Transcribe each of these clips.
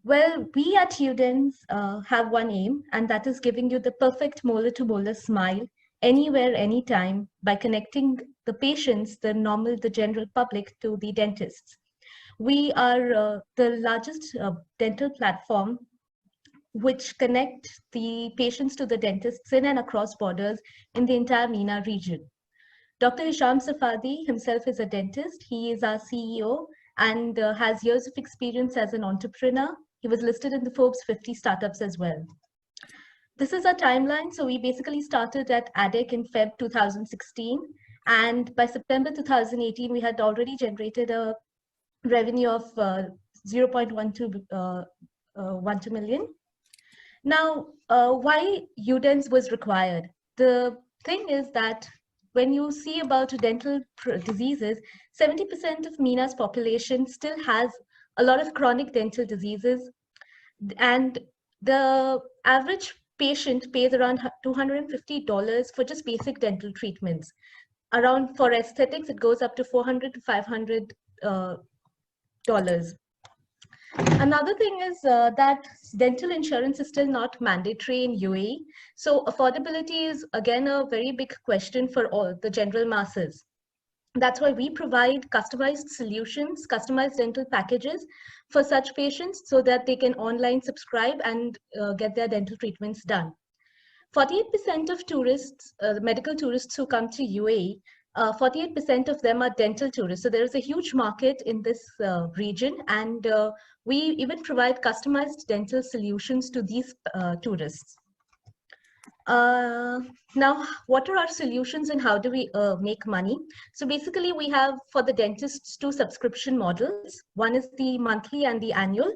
Well, we at Udens have one aim, and that is giving you the perfect molar-to-molar smile anywhere, anytime by connecting the patients, the general public, to the dentists. We are the largest dental platform which connect the patients to the dentists in and across borders in the entire MENA region. Dr. Hisham Safadi himself is a dentist. He is our CEO and has years of experience as an entrepreneur. He was listed in the Forbes 50 startups as well. This is our timeline. So we basically started at ADEC in Feb 2016. And by September 2018, we had already generated a revenue of 0.12 million. Now, why Udens was required? The thing is that when you see about dental diseases, 70% of MENA's population still has a lot of chronic dental diseases, and the average patient pays around $250 for just basic dental treatments. Around for aesthetics, it goes up to $400 to $500. Another thing is that dental insurance is still not mandatory in UAE. So affordability is again a very big question for all the general masses. That's why we provide customized solutions, customized dental packages for such patients so that they can online subscribe and get their dental treatments done. 48% of tourists, medical tourists who come to UAE, 48% of them are dental tourists. So there is a huge market in this region, and we even provide customized dental solutions to these tourists. Now, what are our solutions and how do we make money? So basically, we have for the dentists two subscription models. One is the monthly and the annual.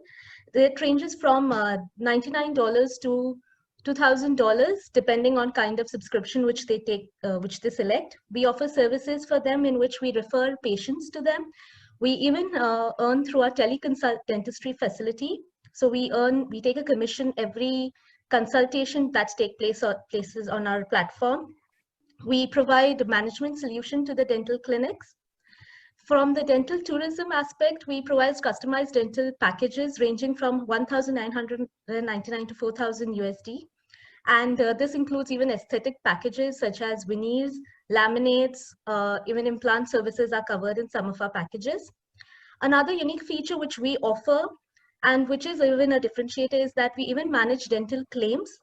It ranges from $99 to $2,000 depending on kind of subscription which they take, which they select. We offer services for them in which we refer patients to them. We even earn through our teleconsult dentistry facility. So we take a commission every consultation that places on our platform. We provide management solution to the dental clinics. From the dental tourism aspect, we provide customized dental packages ranging from 1,999 to 4,000 USD. And this includes even aesthetic packages such as veneers, laminates, even implant services are covered in some of our packages. Another unique feature which we offer and which is even a differentiator is that we even manage dental claims.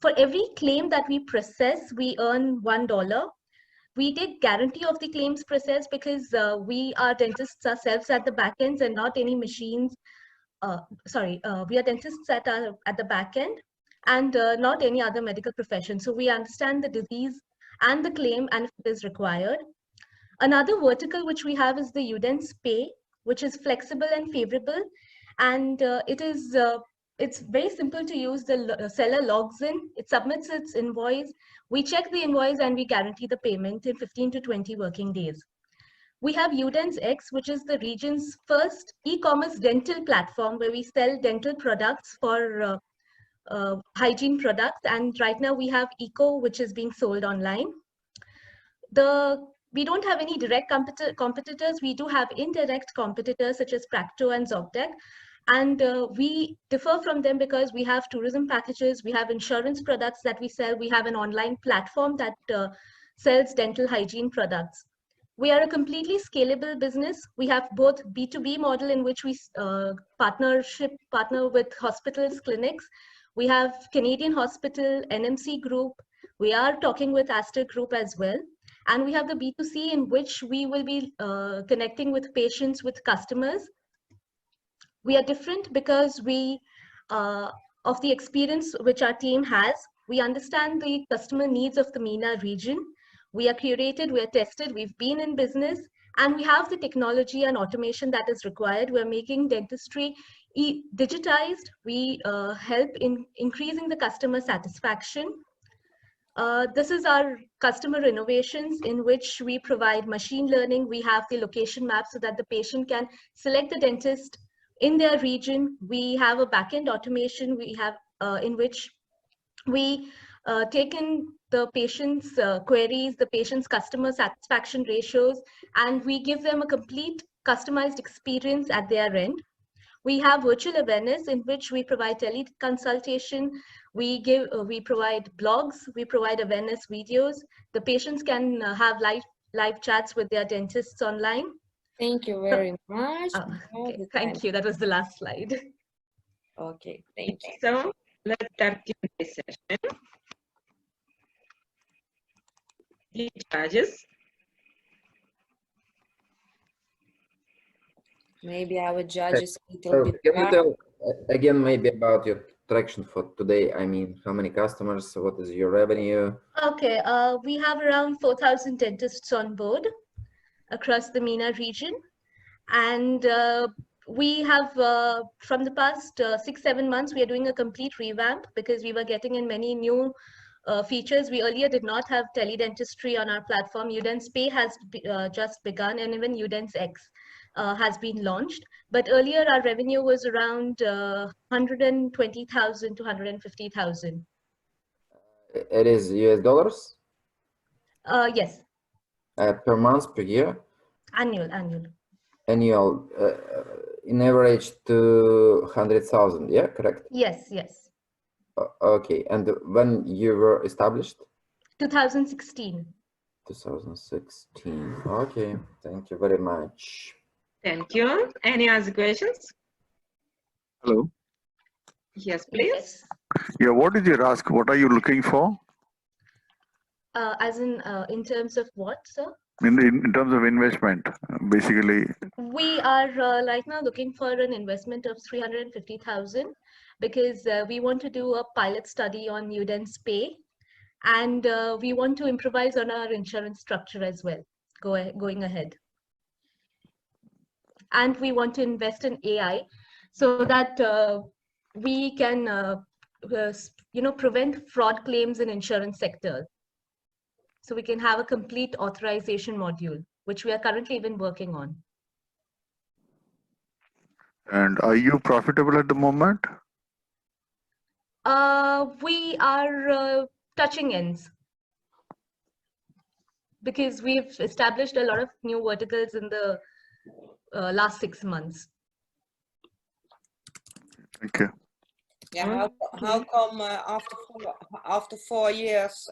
For every claim that we process, we earn $1. We take guarantee of the claims process because we are dentists ourselves at the back ends and not any machines. We are dentists at the back end and not any other medical profession. So we understand the disease and the claim and if it is required. Another vertical which we have is the Udens Pay, which is flexible and favorable. And it's very simple to use. The seller logs in, it submits its invoice, we check the invoice and we guarantee the payment in 15 to 20 working days. We have Udens X, which is the region's first e-commerce dental platform where we sell dental products for hygiene products. And right now we have Eco, which is being sold online. We don't have any direct competitors. We do have indirect competitors such as Practo and Zoctec. And we differ from them because we have tourism packages, we have insurance products that we sell, we have an online platform that sells dental hygiene products. We are a completely scalable business. We have both B2B model in which we partner with hospitals, clinics. We have Canadian Hospital, NMC Group. We are talking with Aster Group as well. And we have the B2C in which we will be connecting with patients, with customers. We are different because of the experience which our team has. We understand the customer needs of the MENA region. We are curated, we are tested, we've been in business, and we have the technology and automation that is required. We're making dentistry digitized. We help in increasing the customer satisfaction. This is our customer innovations in which we provide machine learning. We have the location map so that the patient can select the dentist in their region. We have a backend automation we have in which we take in the patient's queries, the patient's customer satisfaction ratios, and we give them a complete customized experience at their end. We have virtual awareness in which we provide teleconsultation, we provide blogs, we provide awareness videos. The patients can have live chats with their dentists online. Thank you very much. Okay, thank you. That was the last slide. Okay, thank you. So let's start Q&A session. The charges. Maybe our judges a little bit. Can you tell again maybe about your traction for today? I mean, how many customers? What is your revenue? Okay, we have around 4,000 dentists on board across the MENA region. And we have, from the past 6-7 months, we are doing a complete revamp because we were getting in many new features. We earlier did not have teledentistry on our platform. Udens Pay has just begun, and even Udens X has been launched. But earlier, our revenue was around 120,000 to 150,000. It is US dollars? Yes. Per month, per year? Annual. Annual, in average 200,000, yeah, correct? Yes. Okay, and when you were established? 2016. 2016, okay, thank you very much. Thank you. Any other questions? Hello. Yes, please. Yes. Yeah, what is your ask? What are you looking for? As in terms of what, sir? In terms of investment, basically. We are right now looking for an investment of 350,000 because we want to do a pilot study on Udens Pay, and we want to improvise on our insurance structure as well, going ahead. And we want to invest in AI so that we can, prevent fraud claims in insurance sector. So we can have a complete authorization module, which we are currently even working on. And are you profitable at the moment? We are touching ends because we've established a lot of new verticals in the last 6 months. Thank you. Yeah, how come after 4 years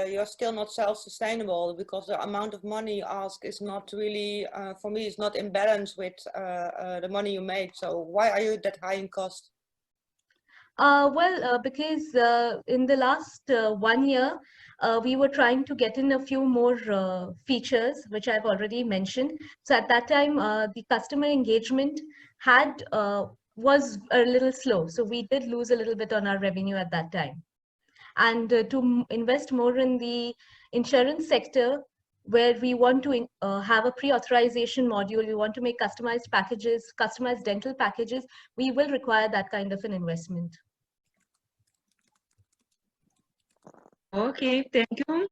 you're still not self-sustainable? Because the amount of money you ask is not really, for me, it's not in balance with the money you make. So why are you that high in cost? Because in the last 1 year, we were trying to get in a few more features, which I've already mentioned. So at that time, the customer engagement was a little slow. So we did lose a little bit on our revenue at that time. And to invest more in the insurance sector, where we want to have a pre-authorization module, we want to make customized packages, customized dental packages, we will require that kind of an investment. Okay, thank you.